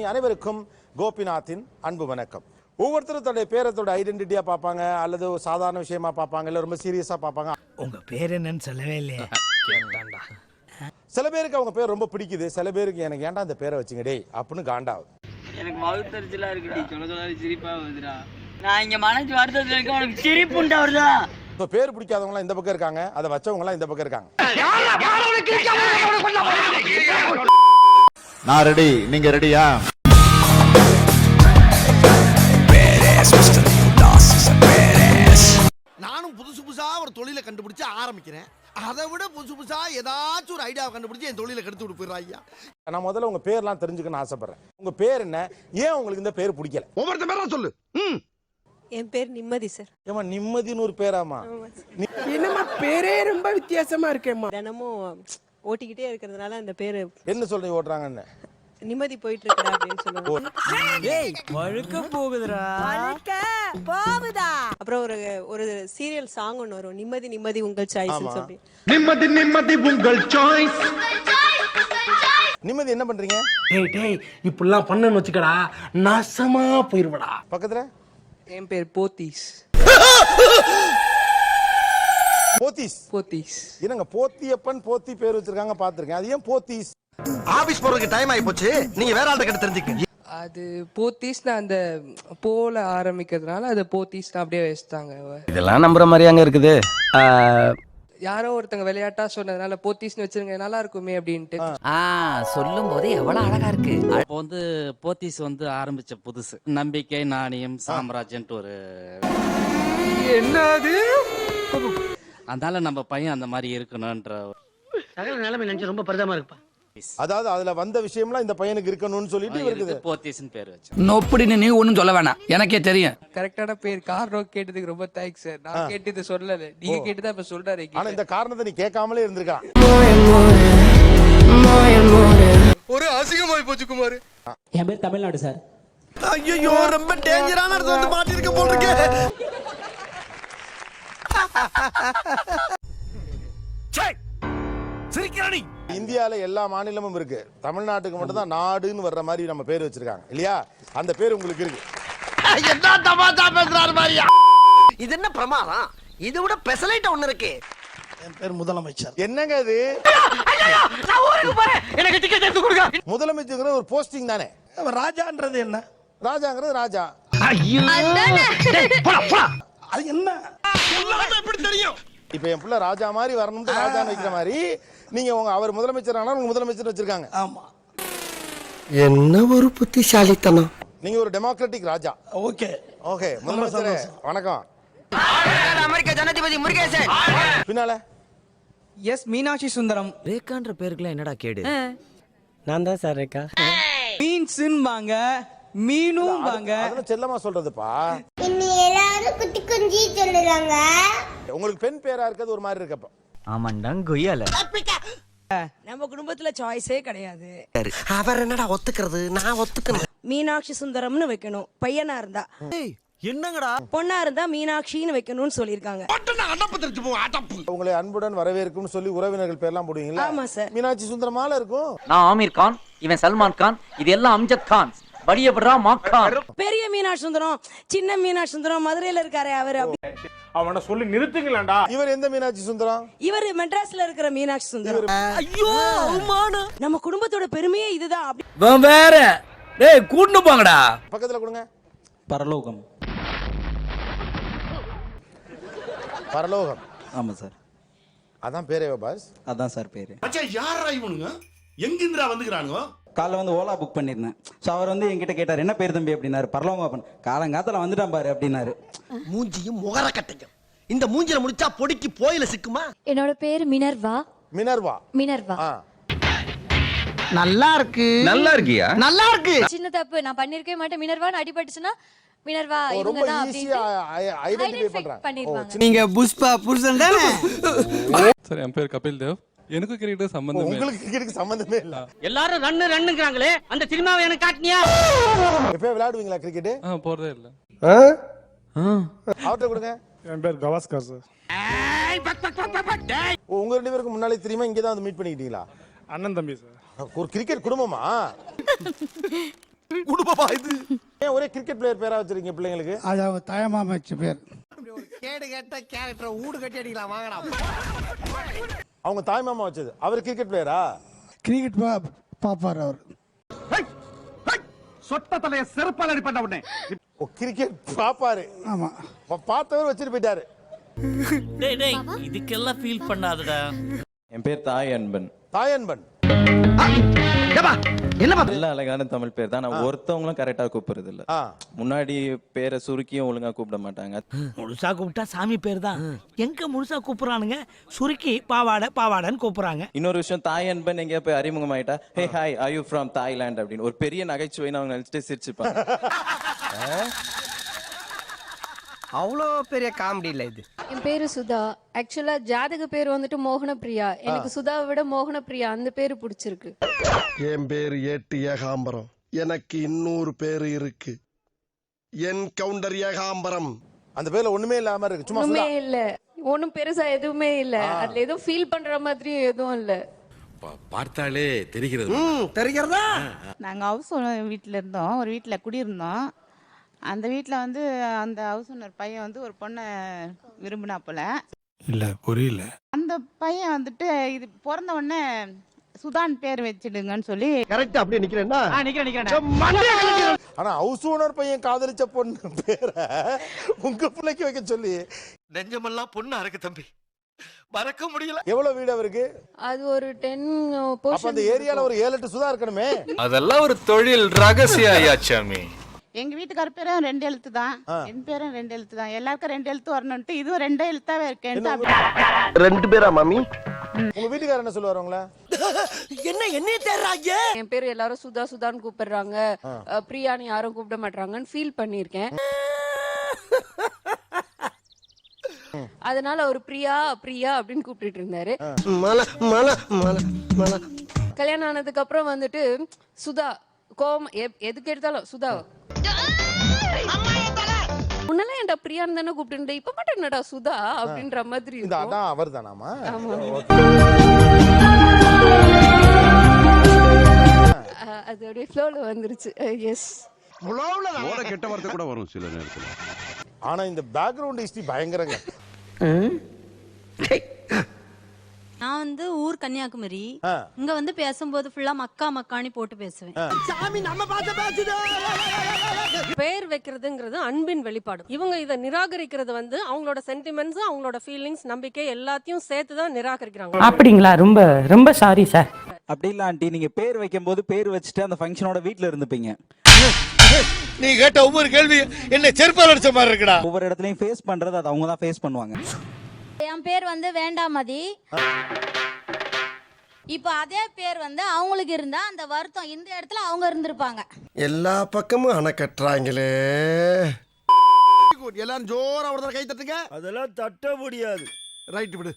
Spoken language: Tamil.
அனைவருக்கும் கோபிநாத்தின் அன்பு வணக்கம். ஒவ்வொருத்தரும் தன்னுடைய பேரத்தோட ஐடென்டிட்டியா பார்ப்பாங்க, அல்லது சாதாரண விஷயமா பார்ப்பாங்க, இல்ல ரொம்ப சீரியஸா பார்ப்பாங்க. உங்க பேர் என்னன்னு சொல்லவே இல்லையே. சில பேருக்கு அவங்க பேர் ரொம்ப பிடிக்குது, சில பேருக்கு எனக்கு ஏன்டா இந்த பேரை வச்சுங்க டேய் அப்படின்னு காண்டாகுது. எனக்கு மவுத்தரிச்சலா இருக்குடி, சொல்ல சிரிப்பா வருதுடா. நான் இங்க மனசு வருத்தத்துல இருக்க, உனக்கு சிரிப்புண்டா வருதா? இப்போ பேர் பிடிக்காதவங்களாம் இந்த பக்கம் இருக்காங்க, அதை வச்சவங்களாம் இந்த பக்கம் இருக்காங்க. நான் ரெடி, நீங்க ரெடியா? நானும் புதுசு புதுசா ஒரு தொழிலை கண்டுபிடிச்சு ஆரம்பிக்கிறேன். அதை விட புதுசு புதுசா ஏதாச்சும் ஒரு ஐடியாவை கண்டுபிடிச்சு என் தொழிலை கெடுத்து விட்டு போயிடுறாங்க. நான் முதல்ல உங்க பேர்லாம் தெரிஞ்சுக்கணும்னு ஆசைப்படுறேன். உங்க பேர் என்ன, ஏன் உங்களுக்கு இந்த பேர் பிடிக்கல? ஒவ்வொருத்த பேரா சொல்லு. என் பேர் நிம்மதி சார். ஏமா நிம்மதின்னு ஒரு பேராமா? என்னம்மா பேரே ரொம்ப வித்தியாசமா இருக்கேம்மா. தினமும் ஓட்டிக்கிட்டே இருக்கிறதுனால அந்த பேரு என்ன சொல்றீங்க ஓட்டுறாங்கன்னு? நிம்மதி போயிட்டு இருக்கா அப்படின்னு சொல்லுவாங்க. அப்புறம் ஒரு சீரியல் சாங் ஒன்று வரும், நிம்மதி நிம்மதி உங்கள் சாய்ஸ்னு சொல்லி. நிம்மதி நிம்மதி உங்கள் சாய்ஸ். நிம்மதி என்ன பண்றீங்க? டேய் டேய் இப்படிலாம் பண்ணன்னு வச்சுக்கடா, நாசமா போயிருவடா. பக்கத்துல என் பேர் போத்தீஸ். போத்தீஸ். போத்தீஸ் என்னங்க போத்தியப்பன் போத்தி பேர் வச்சிருக்காங்க, பாத்துருக்கேன். அது ஏன் போத்தீஸ்? ஆபீஸ் போறதுக்கு டைம் ஆகி போச்சு, நீங்க வேற ஆள்கிட்ட கிட்ட தெரிஞ்சுக்கங்க. அது போத்தீஸ்னா அந்த போல ஆரம்பிக்கிறதுனால அது போத்தீஸ்னா அப்படியே வச்சுட்டாங்க. இதெல்லாம் நம்புற மாதிரியாங்க இருக்குது. யாரோ ஒருத்தங்க விளையாட்டா சொன்னதுனால போத்தீஸ்னு வச்சிருங்க நல்லா இருக்குமே அப்படின்ட்டு. சொல்லும் போதே எவ்வளவு அழகா இருக்கு. இப்போ வந்து போத்தீஸ் வந்து ஆரம்பிச்ச புதுசு, நம்பிக்கை நாணயம் சாம்ராஜ்யன்ட்டு ஒரு என்னது, அதனால நம்ம பையன் அந்த மாதிரி இருக்கணும்ன்ற சகல நிலைமை நினைச்சு ரொம்ப பரிதாபமா இருக்குப்பா. அதாவது அதுல வந்த விஷயம்லாம் இந்த பையனுக்கு இருக்கணும்னு சொல்லிட்டு இருக்குது போத்தீஸ்னு பேர் வச்சு. நோப்படின்னு நீ ஒன்னும் சொல்ல வேணாம், எனக்கே தெரியும். கரெக்டான பேர். காரணம் கேட்டதுக்கு ரொம்ப தேங்க்ஸ் சார். நான் கேட்டது சொல்லல, நீங்க கேட்டுதான் இப்ப சொல்றாரு. ஆனா இந்த காரணத்தை நீ கேட்காமலே இருந்திருக்கான். ஒரு அசிங்கமாய் போச்சு குமார். என் பேர் தமிழ்நாடு சார். ஐயோ ரொம்ப டேஞ்சரான இடத்துல வந்து மாட்டிருக்க போல இருக்கு. இந்தியால எல்லா மாநிலமும் இருக்கு, தமிழ்நாட்டுக்கு மட்டும் தான் நாடுன்னு வர்ற மாதிரி நம்ம பேர் வச்சிருக்காங்க இல்லையா? அந்த பேர் உங்களுக்கு இருக்கு. என்ன தமாஷா பேசுறாரு மாதிரியா? இது என்ன பிரமாதம்? இது விட பெசலைட் ஒண்ணு இருக்கு. என் பேர் முதலமைச்சர். என்னங்க இது? எனக்கு டிக்கெட் எடுத்து கொடுங்க. முதலமைச்சர் ஒரு போஸ்டிங் தானே. ராஜான்றது என்ன? ராஜாங்கிறது ராஜா. அது என்ன? எப்படி தெரியும்? இப்ப என் பிள்ளை ராஜா மாதிரி வரணும்னு ராஜான்னு வைக்கிற மாதிரி நீங்க அவர் முதலமைச்சர் ஆனா உங்க முதலமைச்சர் வச்சிருக்காங்க. ஆமா. என்ன ஒரு புத்திசாலித்தனம். நீங்க ஒரு டெமோக்ராட்டிக் ராஜா. ஓகே ஓகே முதலமைச்சரே வணக்கம். அமெரிக்க ஜனாதிபதி முருகேசன். பின்னால எஸ் மீனாட்சி சுந்தரம். ரேகான்ற பேருக்குலாம் என்னடா கேடு? நான் தான் சார் ரேகா. மீன்ஸ்ன்னு வாங்க, மீனும் வாங்க. அதெல்லாம் செல்லமா சொல்றதுப்பா. எல்லாரும் குட்டி குஞ்சி சொல்லுறாங்க. உங்களுக்கு பெண் பேரா இருக்கிறது ஒரு மாதிரி இருக்கப்ப. ஆமாண்டாங் கொய்யால. நம்ம குடும்பத்துல சாய்ஸே கிடையாது. அவர் என்னடா ஒத்துக்கிறது, நான் ஒத்துக்கணும். மீனாட்சி சுந்தரம்னு வைக்கணும் பையனா இருந்தா. என்னங்கடா பொண்ணா இருந்தா மீனாட்சின்னு வைக்கணும்னு சொல்லிருக்காங்க. உங்களை அன்புடன் வரவேற்கும்னு சொல்லி உறவினர்கள் பேர்லாம் போடுவீங்களா? ஆமா சார். மீனாட்சி சுந்தரமால இருக்கும். நான் ஆமீர் கான், இவன் சல்மான் கான், இது எல்லாம் அம்ஜத் கான். படியப்படுறா மாக்கான். பெரிய மீனாட்சி சுந்தரம், சின்ன மீனாட்சி சுந்தரம் மதுரையில இருக்காரு அவரு. அவனை சொல்லி நிறுத்துங்களேன்டா. இவர் எந்த மீனாட்சி சுந்தரம்? இவர் மெட்ராஸ்ல இருக்கிற மீனாட்சி சுந்தரம். ஐயோ அவமானம். நம்ம குடும்பத்தோட பெருமையே இதுதான். வேற டேய் கூட்டு போங்கடா. பக்கத்துல கொடுங்க. பரலோகம். பரலோகம். ஆமா சார். அதான் பேரே பாஸ். அதான் சார் பேரு. மச்சான் யாரா இவனுங்க? எங்க இந்திரா வந்துக்கறானுங்க? காலைல வந்து ஓலா புக் பண்ணிருந்தேன். ஸோ அவர் வந்து என்கிட்ட கேட்டார், என்ன பேர் தம்பி அப்படின்னாரு. பரலோகம். காலங்காலத்தில் வந்துட்டான் பாரு அப்படின்னாரு. மூஞ்சியும் முகர கட்டையும் இந்த மூஞ்சில முடிச்சா பொடிக்கு போயில சிக்குமா? என்னோட பேர் மினர்வா. மினர்வா. மினர்வா. நல்லா இருக்கு. நல்லா இருக்கியா? நல்லா இருக்கு. சின்ன தப்பு நான் பண்ணிருக்கவே மாட்டேன். மினர்வான்னு அடிபட்டுச்சுன்னா மினர்வா ரொம்ப ஈஸியா ஐடென்டிஃபை பண்றாங்க. நீங்க புஷ்பா புருஷன் தானே? சார் என் பேர் கபில் தேவ். எனக்கு கிரிக்கெட் சம்பந்தமே இல்ல. உங்களுக்கு கிரிக்கெட் சம்பந்தமே இல்ல. எல்லாரும் ரன்னுங்கறாங்களே, அந்த சினிமாவை எனக்கு காட்டினியா? எப்பவே விளையாடுவீங்களா கிரிக்கெட்? போறதே இல்ல. அவர்ட்ட கொடுங்க. என் பேர் கவாஸ்கர் சார். உங்க ரெண்டு பேருக்கு முன்னாலே தெரியுமா? இங்க தான் வந்து மீட் பண்ணிக்கிட்டீங்களா? அண்ணன் தம்பி சார். ஒரு கிரிக்கெட் குடும்பமா? என்னப்பா இது? ஏன் ஒரே கிரிக்கெட் பிளேயர் பேரா வச்சிருக்கீங்க பிள்ளைங்களுக்கு? அது அவங்க தாயமாம வச்ச பேர். கேடு கேட்ட கேரக்டரை ஊடு கட்டி அடிக்கலாம் வாங்கடா. அவங்க தாய் மாமா வச்சது. அவர் கிரிக்கெட் பிளேயரா? கிரிக்கெட் பாப்பார் அவர். சொட்ட தலைய செருப்பால் அடி பண்ண உடனே ஓ, கிரிக்கெட் பாப்பாரு. ஆமா. பார்த்தவர் வச்சுட்டு போயிட்டாரு. இதுக்கெல்லாம் ஃபீல் பண்ணாதடா. என் பேர் தாய் அன்பன். தாயன்பன். நல்ல அழகான தமிழ் பேர் தான். நான் ஒருத்தவங்களும் கரெக்டா கூப்பிடுறது இல்ல. முன்னாடி பேரை சுருக்கியும் ஒழுங்கா கூப்பிட மாட்டாங்க. முழுசா கூப்பிட்டா சாமி பேர் தான். எங்க முழுசா கூப்பிடுறானுங்க? சுருக்கி பாவாடன்னு கூப்பிடுறாங்க. இன்னொரு விஷயம், தாய் அன்பன் எங்கேயா போய் அறிமுகம் ஆயிட்டா, hey hi are you from Thailand அப்படின்னு ஒரு பெரிய நகைச்சுவைன்னு அவங்க நினைச்சிட்டு சிரிச்சுப்பாங்க. அவ்வளோ பெரிய காமெடி இல்ல இது. என் பேரு சுதா. ஆக்சுவலா ஜாதக பேர் வந்துட்டு மோகனப்பிரியா. எனக்கு சுதாவை விட மோகனப்பிரியா அந்த பேரு பிடிச்சிருக்கு. என் பேர் ஏட்டு ஏகாம்பரம். எனக்கு இன்னொரு பேரு இருக்கு, என் கவுண்டர் ஏகாம்பரம். அந்த பேர்ல ஒண்ணுமே இல்லாம இருக்கு. சும்மா ஒண்ணுமே சுதா. இல்ல, ஒண்ணும் பெருசா எதுவுமே இல்ல. அதுல எதுவும் ஃபீல் பண்ற மாதிரி எதுவும் இல்ல. பார்த்தாலே தெரிகிறது. தெரிகிறதா? நாங்க ஹவுஸ் ஓனர் வீட்ல இருந்தோம். ஒரு வீட்ல குடியிருந்தோம். அந்த வீட்ல வந்து அந்த ஹவுஸ் ஓனர் பையன் வந்து ஒரு பொண்ணை விரும்பினாப்புல. இல்ல புரியல. அந்த பையன் வந்துட்டு இது பிறந்த உடனே சுதான் பேர் வச்சிடுங்கன்னு சொல்லி. கரெக்ட். அப்படியே நிக்கிறேன்னா ஆனா ஹவுஸ் ஓனர் பையன் காதலிச்ச பொண்ணு பேரை உங்க பிள்ளைக்கு வைக்க சொல்லி நெஞ்சமெல்லாம் பொண்ணு அறக்கு தம்பி, மறக்க முடியல. எவ்வளவு வீடு அவருக்கு? அது ஒரு 10 அப்ப அந்த ஏரியால ஒரு 7-8 சுதா இருக்கணுமே. அதெல்லாம் ஒரு தொழில் ரகசிய ஐயாச்சாமி. எங்க வீட்டுக்கார பேரும் 2 எழுத்து தான், என் பேரும் 2 எழுத்து தான். எல்லாருக்கும் 2 எழுத்து வரணும்ட்டு இதுவும் 2 எழுத்தாவே இருக்கேன். 2 பேரா மாமி? உங்க வீட்டுக்காரர் என்ன சொல்லுவாரு உங்கள? என்ன தேடுறாங்க? என் பேரு எல்லாரும் சுதா சுதான்னு கூப்பிடுறாங்க, பிரியான்னு யாரும் கூப்பிட மாட்டாங்கன்னு ஃபீல் பண்ணிருக்கேன். அதனால ஒரு பிரியா பிரியா அப்படின்னு கூப்பிட்டு இருந்தாரு. கல்யாணம் ஆனதுக்கு அப்புறம் வந்துட்டு சுதா கோவம் எதுக்கு எடுத்தாலும் சுதா. முன்னெல்லாம் ஏன்டா பிரியான்னு தானே கூப்பிட்டு, இப்ப மட்டும் என்னடா சுதா அப்படின்ற மாதிரி இந்த அதான் அவர் தானாமா? அது அப்படியே ஃப்ளோல வந்துருச்சு. எஸ், கெட்ட வார்த்தை கூட வரும் சில நேரத்துல. ஆனா இந்த பேக்ரவுண்ட் ஹிஸ்டரி பயங்கரங்க. நான் வந்து ஊர் கன்னியாகுமரி. இங்க வந்து பேசும்போது ஃபுல்லா மக்கா மக்கானி போட்டு பேசுவேன். சாமி நம்ம பார்த்து பேசுதே. பேர் வைக்கிறதுங்கிறது அன்பின் வெளிப்பாடு. இவங்க இதை நிராகரிக்கிறது வந்து அவங்களோட சென்டிமெண்ட்ஸ், அவங்களோட ஃபீலிங்ஸ், நம்பிக்கை எல்லாத்தையும் சேர்த்து தான் நிராகரிக்கிறாங்க. அப்படிங்களா? ரொம்ப ரொம்ப சாரி சார். அப்படி இல்ல ஆண்டி, நீங்க பேர் வைக்கும் போது பேர் வச்சுட்டு அந்த ஃபங்க்ஷனோட வீட்ல இருந்துப்பீங்க. நீ கேட்ட ஒவ்வொரு கேள்வி என்ன செருப்பால் அடிச்ச மாதிரி இருக்குடா. ஒவ்வொரு இடத்துலயும் ஃபேஸ் பண்றது அது அவங்க தான் ஃபேஸ் பண்ணுவாங்க. என் பேர் வந்து வேண்டாமதி. இப்போ அதே பேர் வந்து அவங்களுக்கு இருந்தா அந்த வருத்தம் இந்த இடத்துல அவங்க இருந்திருப்பாங்க. எல்லா பக்கமும் அணை கட்டுறாங்களே. எல்லாரும் ஜோரா ஒரு கை தட்டுங்க. அதெல்லாம் தட்ட முடியாது. ரைட் விடு.